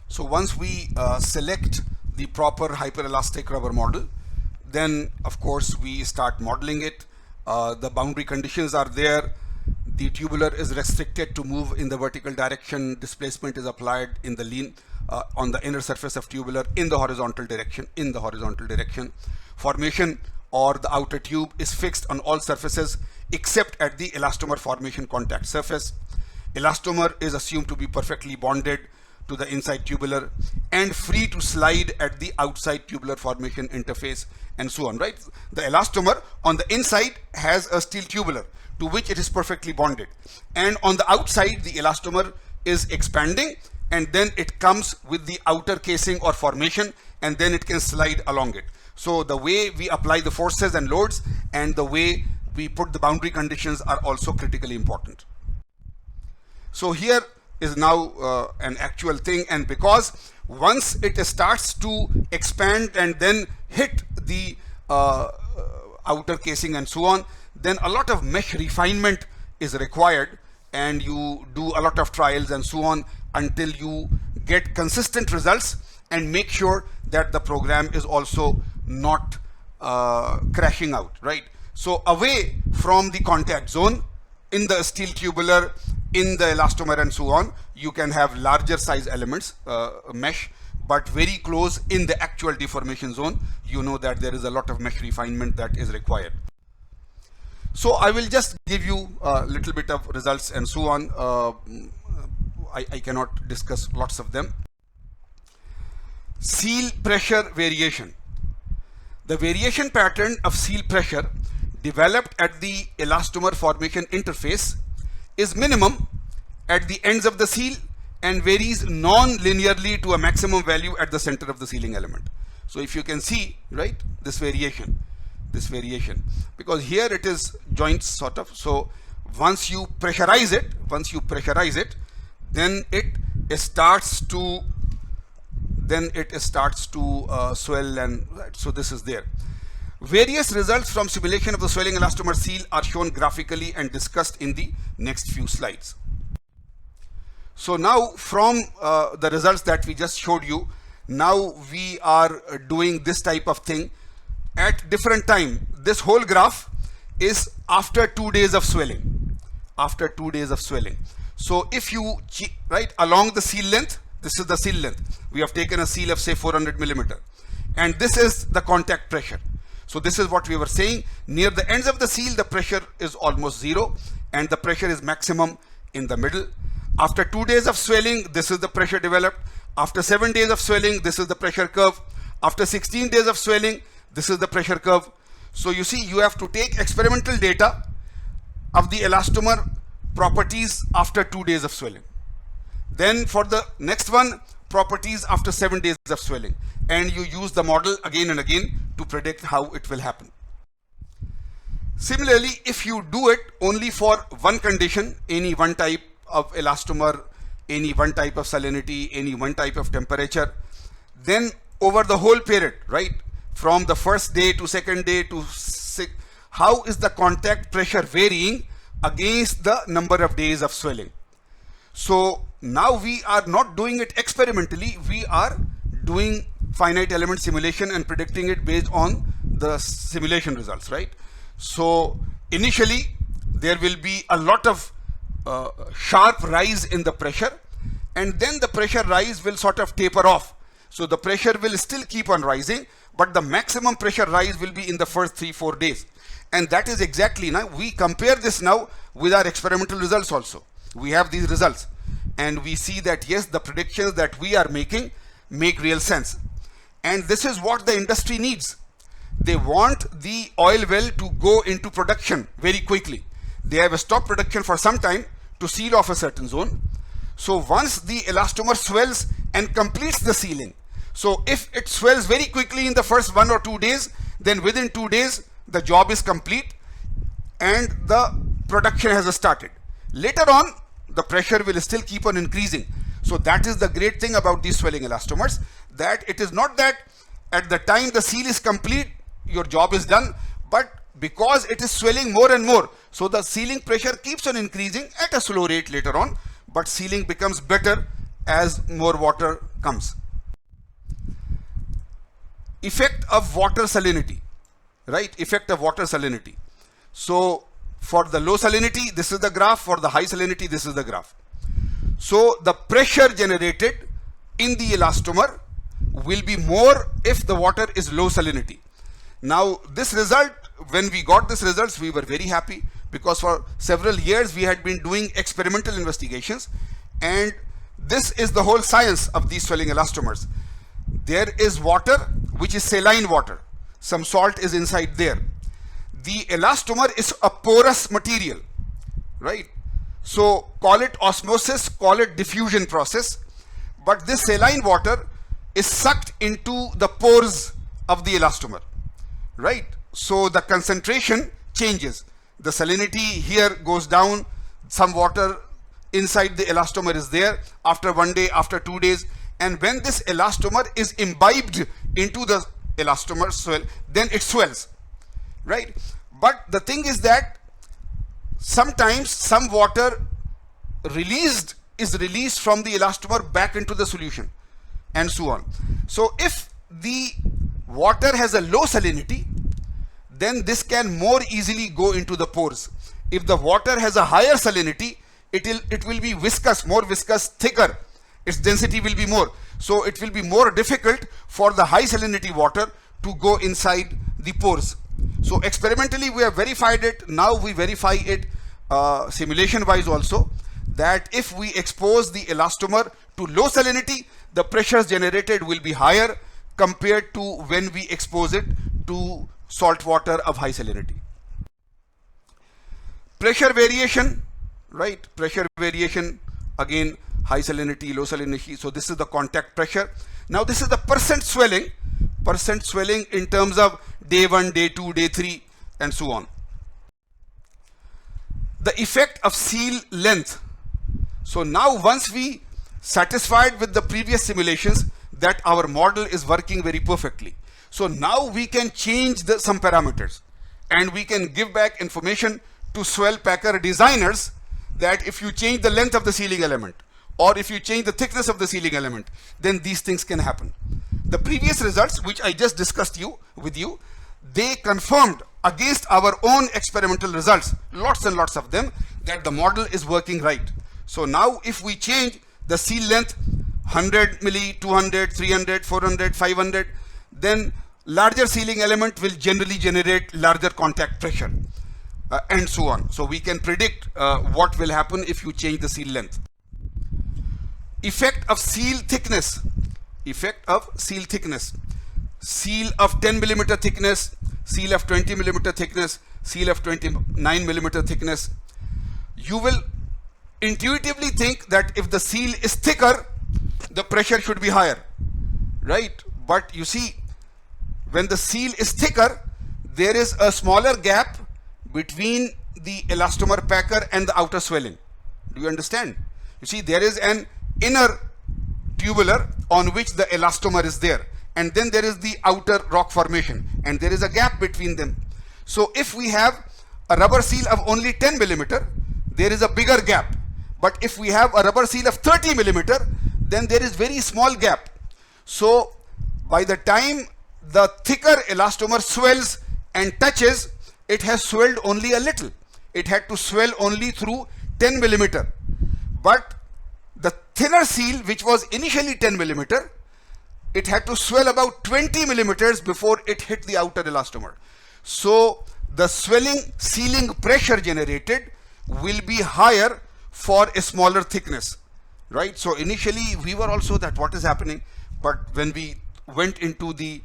So once we select the proper hyperelastic rubber model, then of course we start modeling it. The boundary conditions are there. The tubular is restricted to move in the vertical direction. Displacement is applied in the lean on the inner surface of tubular in the horizontal direction. Formation or the outer tube is fixed on all surfaces except at the elastomer formation contact surface. Elastomer is assumed to be perfectly bonded to the inside tubular and free to slide at the outside tubular formation interface, and so on, right? The elastomer on the inside has a steel tubular to which it is perfectly bonded, and on the outside the elastomer is expanding, and then it comes with the outer casing or formation, and then it can slide along it. So the way we apply the forces and loads and the way we put the boundary conditions are also critically important. So here is now an actual thing, and because once it starts to expand and then hit the outer casing and so on, then a lot of mesh refinement is required, and you do a lot of trials and so on until you get consistent results and make sure that the program is also not crashing out, right? So away from the contact zone in the steel tubular, in the elastomer and so on, you can have larger size elements, mesh, but very close in the actual deformation zone, you know that there is a lot of mesh refinement that is required. So I will just give you a little bit of results and so on. I cannot discuss lots of them. Seal pressure variation. The variation pattern of seal pressure developed at the elastomer formation interface is minimum at the ends of the seal and varies non-linearly to a maximum value at the center of the sealing element. So if you can see, right, this variation, because here it is joints sort of. So once you pressurize it, then it starts to swell, and right, so this is there. Various results from simulation of the swelling elastomer seal are shown graphically and discussed in the next few slides. So now from the results that we just showed you, now we are doing this type of thing at different time. This whole graph is after 2 days of swelling. So if you, right, along the seal length, this is the seal length. We have taken a seal of say 400 millimeter, and this is the contact pressure. So this is what we were saying. Near the ends of the seal, the pressure is almost zero, and the pressure is maximum in the middle. After 2 days of swelling, this is the pressure developed. After 7 days of swelling, this is the pressure curve. After 16 days of swelling, this is the pressure curve. So you see, you have to take experimental data of the elastomer properties after 2 days of swelling. Then for the next one, properties after 7 days of swelling. And you use the model again and again to predict how it will happen. Similarly, if you do it only for one condition, any one type of elastomer, any one type of salinity, any one type of temperature, then over the whole period, right, from the first day to second day to how is the contact pressure varying against the number of days of swelling? So now we are not doing it experimentally, we are doing finite element simulation and predicting it based on the simulation results, right? So initially there will be a lot of sharp rise in the pressure, and then the pressure rise will sort of taper off. So the pressure will still keep on rising, but the maximum pressure rise will be in the first 3-4 days. And that is exactly, now we compare this now with our experimental results also. We have these results and we see that yes, the predictions that we are making make real sense. And this is what the industry needs. They want the oil well to go into production very quickly. They have stopped production for some time to seal off a certain zone. So once the elastomer swells and completes the sealing, so if it swells very quickly in the first 1 or 2 days, then within 2 days the job is complete and the production has started. Later on, the pressure will still keep on increasing. So that is the great thing about these swelling elastomers, that it is not that at the time the seal is complete, your job is done, but because it is swelling more and more, so the sealing pressure keeps on increasing at a slow rate later on, but sealing becomes better as more water comes. Effect of water salinity, right? Effect of water salinity. So for the low salinity, this is the graph. For the high salinity, this is the graph. So the pressure generated in the elastomer will be more if the water is low salinity. Now this result, when we got this results, we were very happy, because for several years we had been doing experimental investigations, and this is the whole science of these swelling elastomers. There is water which is saline water, some salt is inside there. The elastomer is a porous material, right? So call it osmosis, call it diffusion process, but this saline water is sucked into the pores of the elastomer, right? So the concentration changes. The salinity here goes down, some water inside the elastomer is there after 1 day, after 2 days, and when this elastomer is imbibed into the elastomer swell, then it swells, right? But the thing is that sometimes some water is released from the elastomer back into the solution, and so on. So if the water has a low salinity, then this can more easily go into the pores. If the water has a higher salinity, it will be viscous, more viscous, thicker. Its density will be more. So it will be more difficult for the high salinity water to go inside the pores. So experimentally we have verified it. Now we verify it simulation wise also, that if we expose the elastomer to low salinity, the pressures generated will be higher compared to when we expose it to salt water of high salinity. Pressure variation, right? Pressure variation, again, high salinity, low salinity. So this is the contact pressure. Now this is the percent swelling in terms of day 1, day 2, day 3, and so on. The effect of seal length. So now once we satisfied with the previous simulations that our model is working very perfectly, so now we can change some parameters, and we can give back information to swell packer designers that if you change the length of the sealing element, or if you change the thickness of the sealing element, then these things can happen. The previous results which I just discussed with you, they confirmed against our own experimental results, lots and lots of them, that the model is working right. So now if we change the seal length 100 milli, 200, 300, 400, 500, then larger sealing element will generally generate larger contact pressure, and so on. So we can predict what will happen if you change the seal length. Effect of seal thickness. Effect of seal thickness. Seal of 10 millimeter thickness, seal of 20 millimeter thickness, seal of 29 millimeter thickness. You will intuitively think that if the seal is thicker, the pressure should be higher, right? But you see, when the seal is thicker, there is a smaller gap between the elastomer packer and the outer swelling. Do you understand? You see, there is an inner tubular on which the elastomer is there, and then there is the outer rock formation, and there is a gap between them. So if we have a rubber seal of only 10 millimeter, there is a bigger gap. But if we have a rubber seal of 30 millimeter, then there is very small gap. So by the time the thicker elastomer swells and touches, it has swelled only a little. It had to swell only through 10 millimeter. But the thinner seal, which was initially 10 millimeter, it had to swell about 20 millimeters before it hit the outer elastomer. So the swelling sealing pressure generated will be higher for a smaller thickness, right? So initially we were also that what is happening, but when we went into the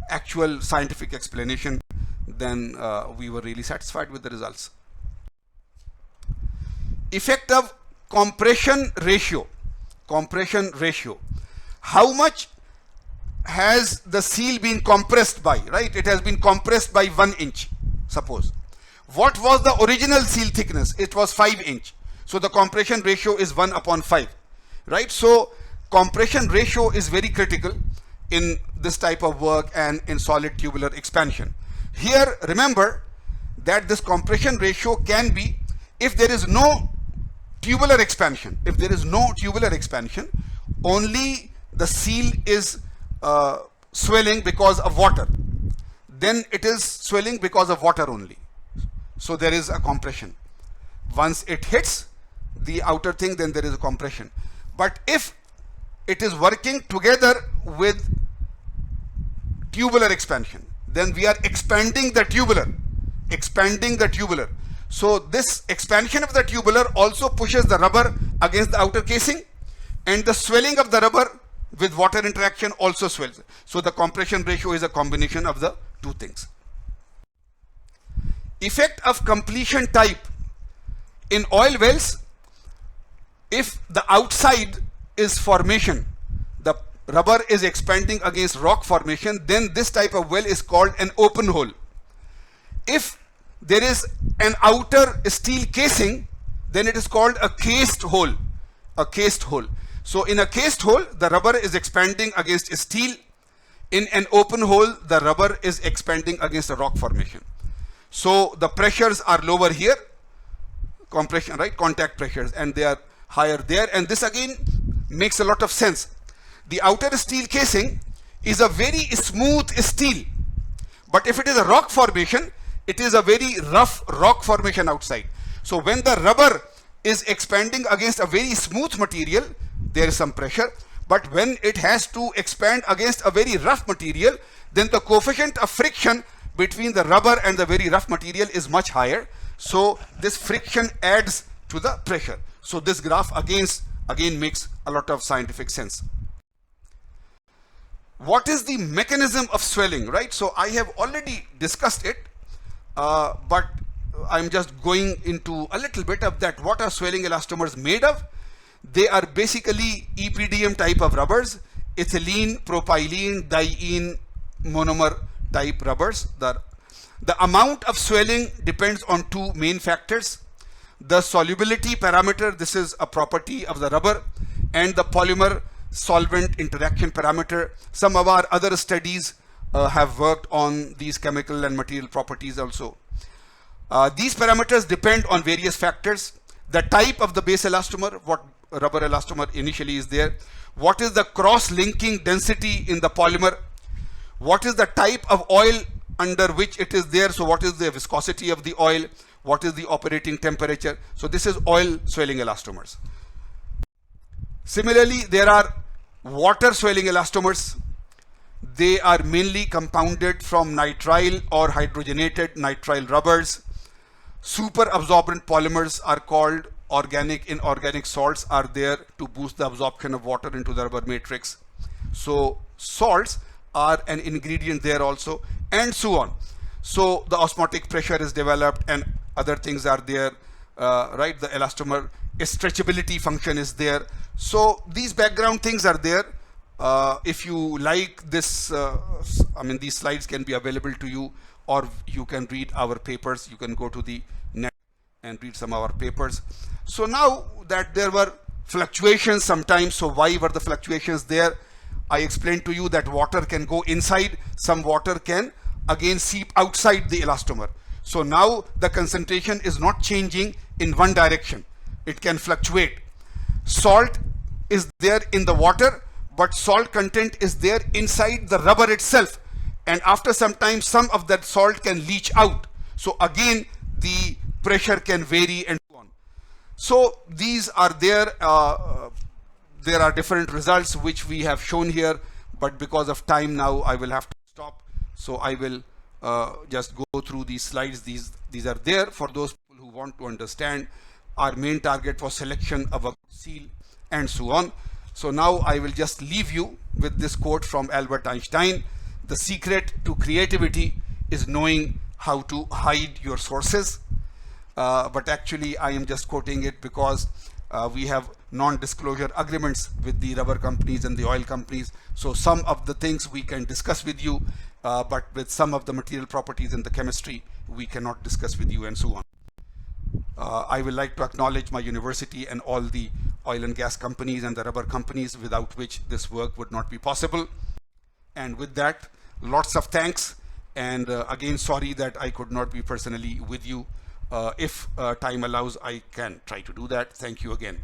actual scientific explanation, then we were really satisfied with the results. Effect of compression ratio. Compression ratio. How much has the seal been compressed by, right? It has been compressed by 1 inch, suppose. What was the original seal thickness? It was 5 inch. So the compression ratio is 1/5, right? So compression ratio is very critical in this type of work and in solid tubular expansion. Here, remember that this compression ratio can be, if there is no tubular expansion, only the seal is swelling because of water, then it is swelling because of water only. So there is a compression. Once it hits the outer thing, then there is a compression. But if it is working together with tubular expansion, then we are expanding the tubular. So this expansion of the tubular also pushes the rubber against the outer casing, and the swelling of the rubber with water interaction also swells. So the compression ratio is a combination of the two things. Effect of completion type. In oil wells, if the outside is formation, the rubber is expanding against rock formation, then this type of well is called an open hole. If there is an outer steel casing, then it is called a cased hole. So in a cased hole, the rubber is expanding against steel. In an open hole, the rubber is expanding against a rock formation. So the pressures are lower here, compression, right, contact pressures, and they are higher there. And this again makes a lot of sense. The outer steel casing is a very smooth steel, but if it is a rock formation, it is a very rough rock formation outside. So when the rubber is expanding against a very smooth material, there is some pressure. But when it has to expand against a very rough material, then the coefficient of friction between the rubber and the very rough material is much higher. So this friction adds to the pressure. So this graph again makes a lot of scientific sense. What is the mechanism of swelling, right? So I have already discussed it, but I'm just going into a little bit of that. What are swelling elastomers made of? They are basically EPDM type of rubbers, ethylene, propylene, diene, monomer type rubbers. The amount of swelling depends on two main factors: the solubility parameter, this is a property of the rubber, and the polymer solvent interaction parameter. Some of our other studies have worked on these chemical and material properties also. These parameters depend on various factors: the type of the base elastomer, what rubber elastomer initially is there, what is the cross-linking density in the polymer, what is the type of oil under which it is there, so what is the viscosity of the oil, what is the operating temperature. So this is oil swelling elastomers. Similarly, there are water swelling elastomers. They are mainly compounded from nitrile or hydrogenated nitrile rubbers. Super absorbent polymers are called organic. Inorganic salts are there to boost the absorption of water into the rubber matrix. So salts are an ingredient there also, and so on. So the osmotic pressure is developed and other things are there, right? The elastomer stretchability function is there. So these background things are there. If you like this, these slides can be available to you, or you can read our papers. You can go to the net and read some of our papers. So now that there were fluctuations sometimes, so why were the fluctuations there? I explained to you that water can go inside, some water can again seep outside the elastomer. So now the concentration is not changing in one direction. It can fluctuate. Salt is there in the water, but salt content is there inside the rubber itself. And after some time, some of that salt can leach out. So again, the pressure can vary and so on. So these are there. There are different results which we have shown here, but because of time now, I will have to stop. So I will just go through these slides. These are there for those people who want to understand. Our main target was selection of a seal and so on. So now I will just leave you with this quote from Albert Einstein: "The secret to creativity is knowing how to hide your sources." But actually I am just quoting it because we have non-disclosure agreements with the rubber companies and the oil companies. So some of the things we can discuss with you, but with some of the material properties and the chemistry, we cannot discuss with you and so on. I would like to acknowledge my university and all the oil and gas companies and the rubber companies, without which this work would not be possible. And with that, lots of thanks. And again, sorry that I could not be personally with you. If time allows, I can try to do that. Thank you again.